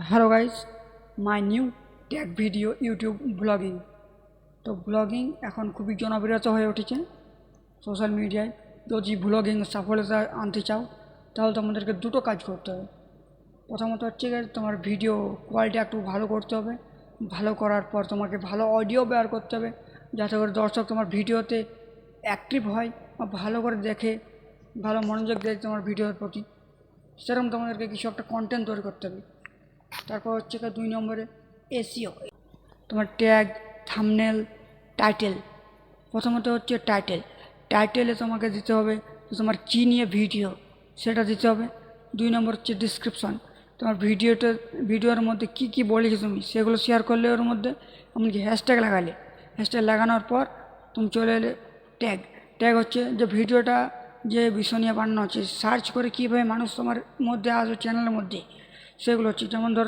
Hello guys, my new take video YouTube blogging. তো blogging এখন খুবই জনপ্রিয়তা হয়ে উঠেছে সোশ্যাল মিডিয়ায়। যদি ব্লগিং সফলতা আনতে চাও তাহলে তোমাদেরকে দুটো কাজ করতে হবে। প্রথমত হচ্ছে তোমার ভিডিও কোয়ালিটি একটু ভালো করতে হবে। ভালো করার পর তোমাকে ভালো অডিও বের করতে হবে, যাতে করে দর্শক তোমার ভিডিওতে অ্যাক্টিভ হয় বা ভালো করে দেখে, ভালো মনোযোগ দেয় তোমার ভিডিওর প্রতি। সেরকম তোমাদেরকে কিছু একটা কন্টেন্ট তৈরি করতে হবে। তারপর হচ্ছে 2 নম্বরে এসইও, তোমার ট্যাগ, থাম্বনেল, টাইটেল। প্রথমত হচ্ছে টাইটেলে তোমাকে দিতে হবে তোমার কী নিয়ে ভিডিও সেটা দিতে হবে। 2 নম্বর হচ্ছে ডিসক্রিপশন, তোমার ভিডিওর মধ্যে কী কী বলেছো তুমি সেগুলো শেয়ার করলে ওর মধ্যে, এমনকি হ্যাশট্যাগ লাগালে। হ্যাশট্যাগ লাগানোর পর তুমি চলে এলে ট্যাগ হচ্ছে যে ভিডিওটা যে বিষয় নিয়ে বানানো হচ্ছে, সার্চ করে কীভাবে মানুষ তোমার মধ্যে আসবে চ্যানেলের মধ্যে, সেগুলো হচ্ছে যেমন ধরো